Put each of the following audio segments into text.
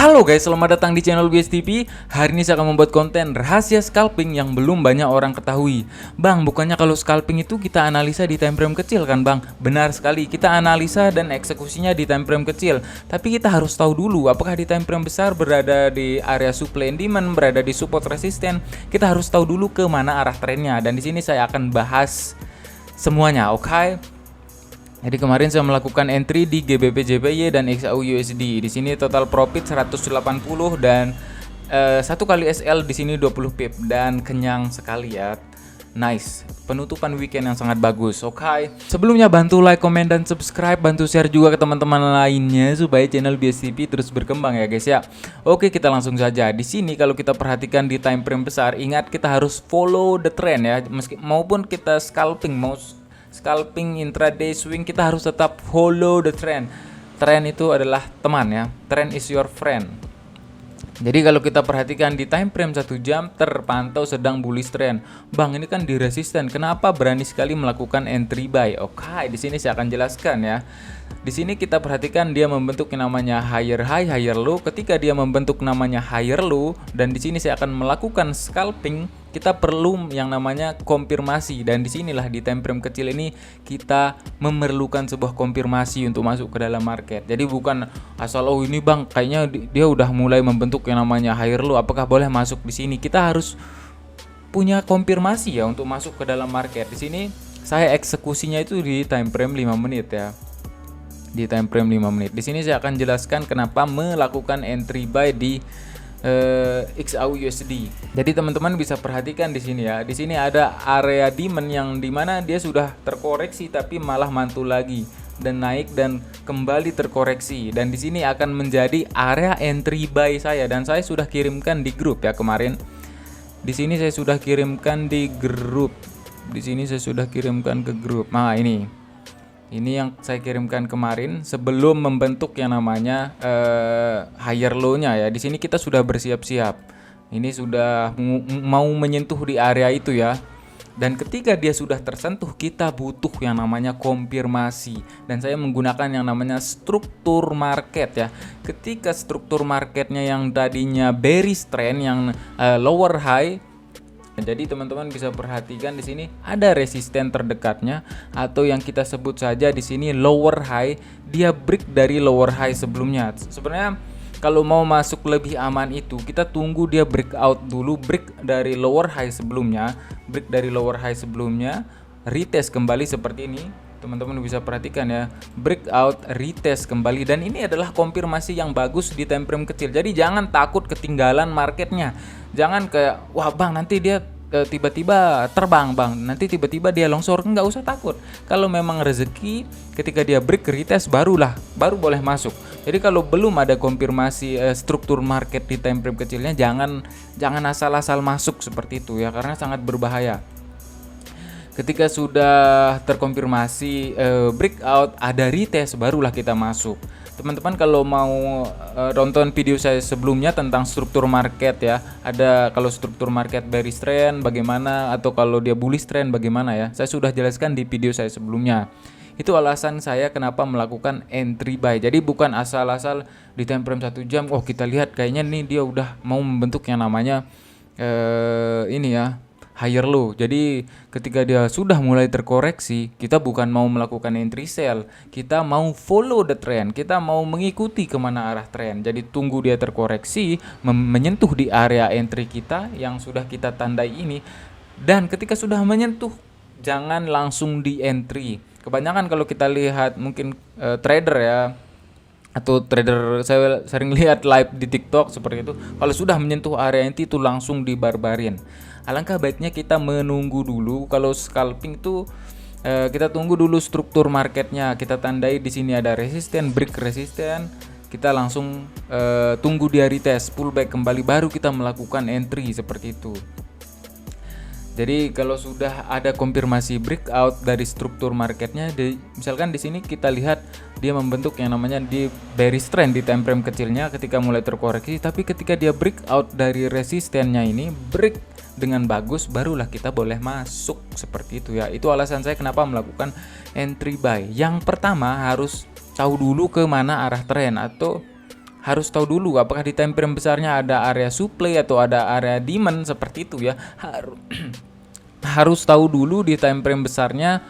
Halo guys, selamat datang di channel BSTP. Hari ini saya akan membuat konten rahasia scalping yang belum banyak orang ketahui. Bang, bukannya kalau scalping itu kita analisa di time frame kecil kan bang? Benar sekali, kita analisa dan eksekusinya di time frame kecil. Tapi kita harus tahu dulu apakah di time frame besar berada di area supply and demand, berada di support resisten. Kita harus tahu dulu ke mana arah trennya. Dan di sini saya akan bahas semuanya, oke? Jadi kemarin saya melakukan entry di GBP JPY dan XAU USD. Di sini total profit 180 dan satu kali SL di sini 20 pip dan kenyang sekali ya. Nice. Penutupan weekend yang sangat bagus. Oke. Sebelumnya bantu like, comment dan subscribe, bantu share juga ke teman-teman lainnya supaya channel BSTP terus berkembang ya guys ya. Oke, kita langsung saja. Di sini kalau kita perhatikan di time frame besar, ingat kita harus follow the trend ya. Maupun kita scalping scalping intraday swing, kita harus tetap follow the trend. Trend itu adalah teman ya. Trend is your friend. Jadi kalau kita perhatikan di time frame 1 jam terpantau sedang bullish trend. Bang, ini kan di resisten. Kenapa berani sekali melakukan entry buy? Oke, di sini saya akan jelaskan ya. Di sini kita perhatikan dia membentuk yang namanya higher high, higher low. Ketika dia membentuk namanya higher low dan di sini saya akan melakukan scalping, kita perlu yang namanya konfirmasi. Dan disinilah di time frame kecil ini kita memerlukan sebuah konfirmasi untuk masuk ke dalam market. Jadi bukan asal ini bang kayaknya dia udah mulai membentuk yang namanya higher low, apakah boleh masuk di sini? Kita harus punya konfirmasi ya untuk masuk ke dalam market. Di sini saya eksekusinya itu di time frame 5 menit ya. Di time frame 5 menit. Di sini saya akan jelaskan kenapa melakukan entry buy di XAU USD. Jadi teman-teman bisa perhatikan di sini ya. Di sini ada area demand yang dimana dia sudah terkoreksi tapi malah mantul lagi dan naik dan kembali terkoreksi. Dan di sini akan menjadi area entry buy saya dan saya sudah kirimkan di grup ya kemarin. Di sini saya sudah kirimkan di grup. Di sini saya sudah kirimkan ke grup. Nah, ini yang saya kirimkan kemarin sebelum membentuk yang namanya higher low-nya ya. Di sini kita sudah bersiap-siap. Ini sudah mau menyentuh di area itu ya. Dan ketika dia sudah tersentuh, kita butuh yang namanya konfirmasi. Dan saya menggunakan yang namanya struktur market ya. Ketika struktur marketnya yang tadinya bearish trend yang lower high, jadi teman-teman bisa perhatikan di sini ada resisten terdekatnya atau yang kita sebut saja di sini lower high. Dia break dari lower high sebelumnya. Sebenarnya kalau mau masuk lebih aman itu kita tunggu dia breakout dulu, break dari lower high sebelumnya, retest kembali seperti ini. Teman-teman bisa perhatikan ya, breakout, retest kembali, dan ini adalah konfirmasi yang bagus di time frame kecil. Jadi jangan takut ketinggalan marketnya. Jangan kayak wah bang nanti dia tiba-tiba terbang bang, nanti tiba-tiba dia longsor. Nggak usah takut. Kalau memang rezeki ketika dia break retest baru boleh masuk. Jadi kalau belum ada konfirmasi struktur market di time frame kecilnya, jangan asal-asal masuk seperti itu ya, karena sangat berbahaya. Ketika sudah terkonfirmasi breakout, ada retest, barulah kita masuk. Teman-teman kalau mau nonton video saya sebelumnya tentang struktur market ya, ada kalau struktur market bearish trend bagaimana, atau kalau dia bullish trend bagaimana ya, saya sudah jelaskan di video saya sebelumnya. Itu alasan saya kenapa melakukan entry buy. Jadi bukan asal-asal di time frame 1 jam, oh kita lihat kayaknya nih dia udah mau membentuk yang namanya ini ya, higher low. Jadi ketika dia sudah mulai terkoreksi, kita bukan mau melakukan entry sell, kita mau follow the trend, kita mau mengikuti kemana arah trend. Jadi tunggu dia terkoreksi, menyentuh di area entry kita yang sudah kita tandai ini, dan ketika sudah menyentuh jangan langsung di entry. Kebanyakan kalau kita lihat mungkin trader ya, atau trader, saya sering lihat live di TikTok seperti itu, kalau sudah menyentuh area entry itu langsung dibarbarin. Alangkah baiknya kita menunggu dulu. Kalau scalping itu kita tunggu dulu struktur marketnya, kita tandai di sini ada resisten, break resisten, kita langsung tunggu dia retest, pullback kembali, baru kita melakukan entry seperti itu. Jadi kalau sudah ada konfirmasi breakout dari struktur marketnya, misalkan di sini kita lihat dia membentuk yang namanya di bearish trend di time frame kecilnya ketika mulai terkoreksi, tapi ketika dia breakout dari resistennya ini, break dengan bagus, barulah kita boleh masuk seperti itu ya. Itu alasan saya kenapa melakukan entry buy. Yang pertama harus tahu dulu ke mana arah tren, atau harus tahu dulu apakah di time frame besarnya ada area supply atau ada area demand seperti itu ya. Harus tahu dulu di time frame besarnya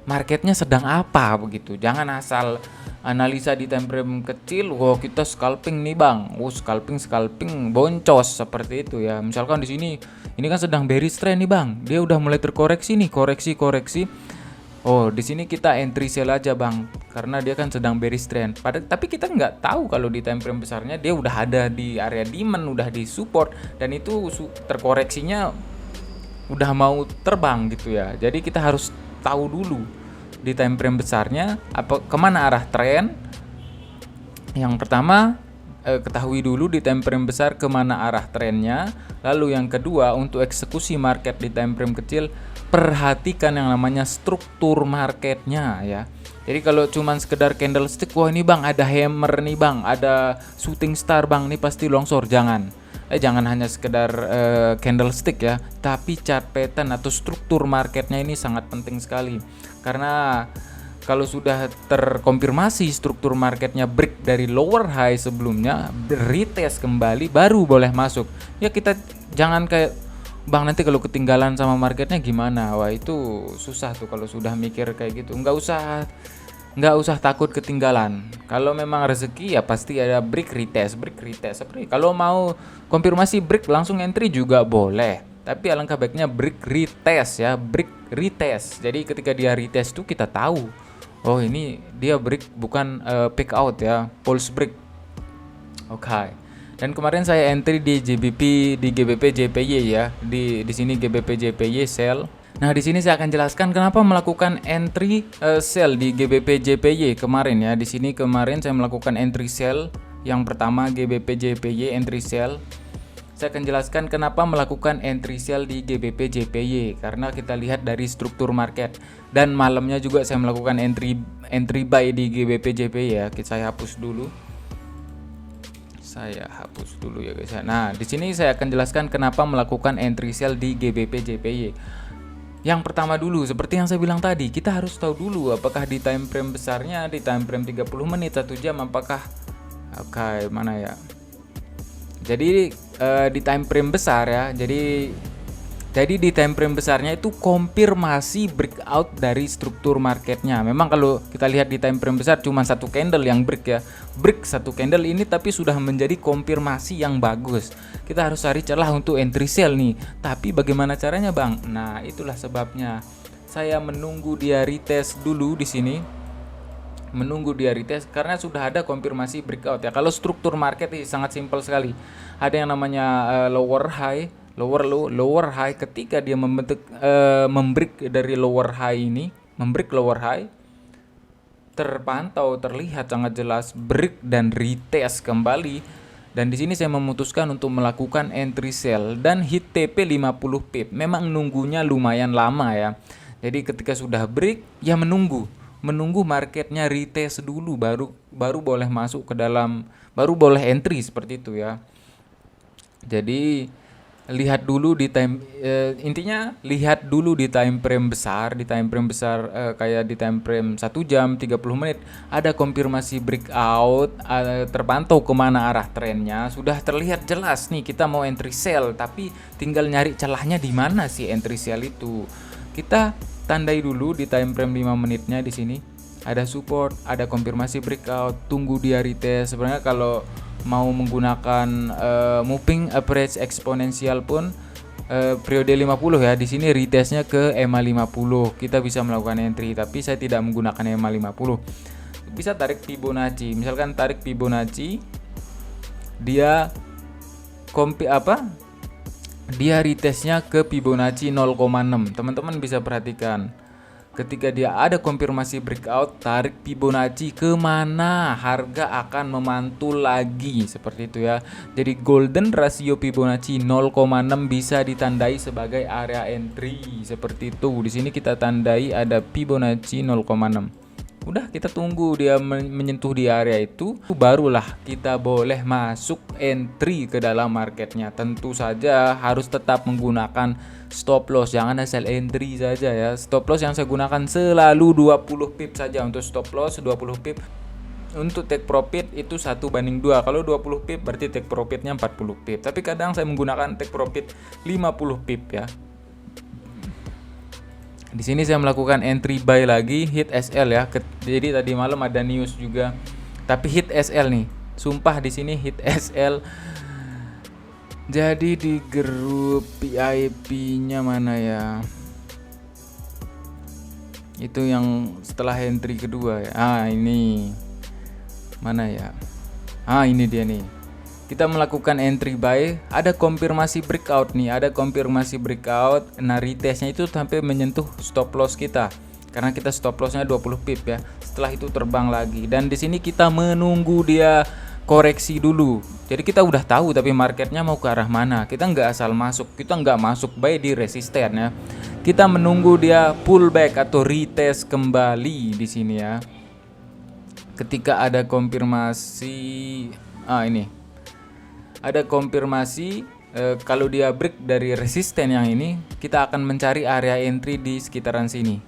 marketnya sedang apa begitu. Jangan asal analisa di time frame kecil, wah kita scalping nih bang, scalping boncos seperti itu ya. Misalkan di sini ini kan sedang bearish trend nih bang, dia udah mulai terkoreksi nih, koreksi. Oh di sini kita entry sell aja bang, karena dia kan sedang bearish trend. Tapi kita nggak tahu kalau di time frame besarnya dia udah ada di area demand, udah di support, dan itu terkoreksinya udah mau terbang gitu ya. Jadi kita harus tahu dulu di time frame besarnya kemana arah tren. Yang pertama ketahui dulu di time frame besar kemana arah trennya. Lalu yang kedua, untuk eksekusi market di time frame kecil, perhatikan yang namanya struktur marketnya ya. Jadi kalau cuman sekedar candlestick, wah ini bang ada hammer nih bang, ada shooting star bang, ini pasti longsor. Jangan hanya sekedar candlestick ya, tapi chart pattern atau struktur marketnya ini sangat penting sekali. Karena kalau sudah terkonfirmasi struktur marketnya break dari lower high sebelumnya, retest kembali, baru boleh masuk. Ya kita jangan kayak bang nanti kalau ketinggalan sama marketnya gimana. Wah itu susah tuh kalau sudah mikir kayak gitu. Nggak usah takut ketinggalan. Kalau memang rezeki ya pasti ada break retest. Seperti kalau mau konfirmasi break langsung entry juga boleh. Tapi alangkah baiknya break retest ya, break retest. Jadi ketika dia retest tuh kita tahu, oh ini dia break bukan pick out ya, pulse break. Oke. Dan kemarin saya entry di GBP JPY ya. Di sini GBP JPY sell. Nah, di sini saya akan jelaskan kenapa melakukan entry sell di GBP JPY kemarin ya. Di sini kemarin saya melakukan entry sell. Yang pertama GBP JPY entry sell. Saya akan jelaskan kenapa melakukan entry sell di GBP JPY, karena kita lihat dari struktur market. Dan malamnya juga saya melakukan entry buy di GBP JPY ya. Saya hapus dulu ya guys. Nah, di sini saya akan jelaskan kenapa melakukan entry sell di GBP JPY. Yang pertama dulu, seperti yang saya bilang tadi, kita harus tahu dulu apakah di time frame besarnya, di time frame 30 menit, 1 jam, apakah mana ya. Jadi di time frame besar ya. Jadi di time frame besarnya itu konfirmasi breakout dari struktur marketnya. Memang kalau kita lihat di time frame besar cuma satu candle yang break ya. Break satu candle ini tapi sudah menjadi konfirmasi yang bagus. Kita harus cari celah untuk entry sell nih. Tapi bagaimana caranya, Bang? Nah, itulah sebabnya saya menunggu dia retest dulu di sini. Menunggu dia retest karena sudah ada konfirmasi breakout ya. Kalau struktur market ini sangat simpel sekali. Ada yang namanya lower high, lower low, lower high. Ketika dia membreak dari lower high ini, membreak lower high, terpantau terlihat sangat jelas break dan retest kembali. Dan di sini saya memutuskan untuk melakukan entry sell dan hit TP 50 pip. Memang nunggunya lumayan lama ya. Jadi ketika sudah break ya menunggu marketnya retest dulu baru boleh masuk ke dalam, baru boleh entry seperti itu ya. Jadi lihat dulu di intinya lihat dulu di time frame besar, kayak di time frame 1 jam 30 menit ada konfirmasi breakout, terpantau kemana arah trennya, sudah terlihat jelas nih kita mau entry sell, tapi tinggal nyari celahnya di mana sih entry sell itu. Kita tandai dulu di time frame 5 menitnya di sini. Ada support, ada konfirmasi breakout, tunggu dia retest. Sebenarnya kalau mau menggunakan moving average eksponensial pun periode 50 ya. Di sini retestnya ke EMA 50. Kita bisa melakukan entry, tapi saya tidak menggunakan EMA 50. Bisa tarik Fibonacci. Misalkan tarik Fibonacci, dia dia retestnya ke Fibonacci 0,6. Teman-teman bisa perhatikan ketika dia ada konfirmasi breakout, tarik Fibonacci kemana harga akan memantul lagi seperti itu ya. Jadi golden ratio Fibonacci 0,6 bisa ditandai sebagai area entry seperti itu. Di sini kita tandai ada Fibonacci 0,6. Udah kita tunggu dia menyentuh di area itu, barulah kita boleh masuk entry ke dalam marketnya. Tentu saja harus tetap menggunakan stop loss, jangan asal entry saja ya. Stop loss yang saya gunakan selalu 20 pip saja untuk stop loss, 20 pip. untuk take profit itu 1:2. Kalau 20 pip berarti take profitnya 40 pip. Tapi kadang saya menggunakan take profit 50 pip ya. Di sini saya melakukan entry buy lagi, hit SL ya. Jadi tadi malam ada news juga. Tapi hit SL nih. Sumpah di sini hit SL. Jadi di grup VIP-nya mana ya? Itu yang setelah entry kedua ya. Ini. Mana ya? Ini dia nih. Kita melakukan entry buy, ada konfirmasi breakout nih, ada konfirmasi breakout. Nah, retestnya itu sampai menyentuh stop loss kita. Karena kita stop lossnya 20 pip ya. Setelah itu terbang lagi dan di sini kita menunggu dia koreksi dulu. Jadi kita udah tahu tapi marketnya mau ke arah mana. Kita nggak asal masuk, kita nggak masuk buy di resisten ya. Kita menunggu dia pullback atau retest kembali di sini ya. Ketika ada konfirmasi, ini ada konfirmasi kalau dia break dari resisten yang ini, kita akan mencari area entry di sekitaran sini.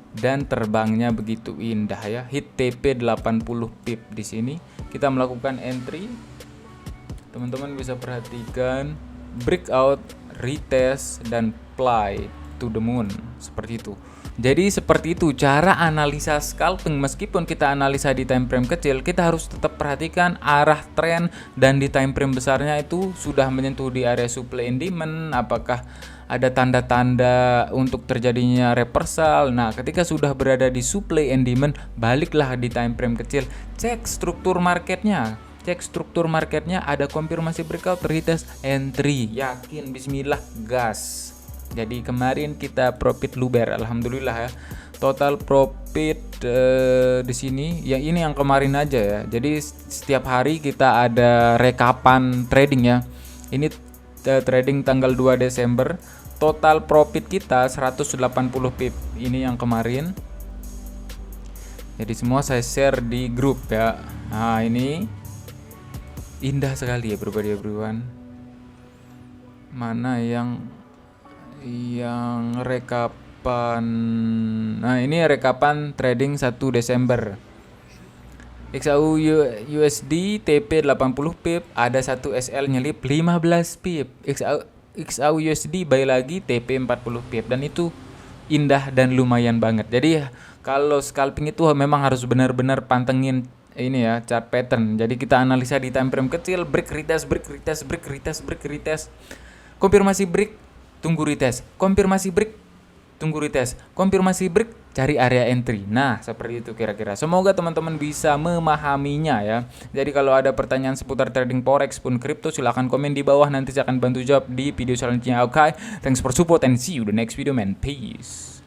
Dan terbangnya begitu indah ya, hit TP 80 pip di sini. Kita melakukan entry, teman-teman bisa perhatikan breakout, retest dan fly to the moon seperti itu. Jadi seperti itu cara analisa scalping. Meskipun kita analisa di time frame kecil, kita harus tetap perhatikan arah tren dan di time frame besarnya itu sudah menyentuh di area supply and demand, apakah ada tanda-tanda untuk terjadinya reversal. Nah, ketika sudah berada di supply and demand, baliklah di time frame kecil, cek struktur marketnya. Cek struktur marketnya, ada konfirmasi breakout, retest, entry. Yakin, bismillah, gas. Jadi kemarin kita profit luber, alhamdulillah ya. Total profit di sini, yang ini yang kemarin aja ya. Jadi setiap hari kita ada rekapan trading ya. Ini trading tanggal 2 Desember. Total profit kita 180 pip. Ini yang kemarin. Jadi semua saya share di grup ya. Nah, ini indah sekali ya everyone. Mana yang rekapan. Nah, ini rekapan trading 1 Desember. XAU USD TP 80 pip, ada satu SL nyelip 15 pip. XAU USD buy lagi TP 40 pip dan itu indah dan lumayan banget. Jadi kalau scalping itu memang harus benar-benar pantengin ini ya, chart pattern. Jadi kita analisa di time frame kecil, break retest, konfirmasi break, tunggu retest, konfirmasi break, tunggu retest, konfirmasi break, cari area entry. Nah, seperti itu kira-kira. Semoga teman-teman bisa memahaminya ya. Jadi kalau ada pertanyaan seputar trading forex pun kripto, silahkan komen di bawah, nanti saya akan bantu jawab di video selanjutnya. Okay, thanks for support and see you the next video man. Peace.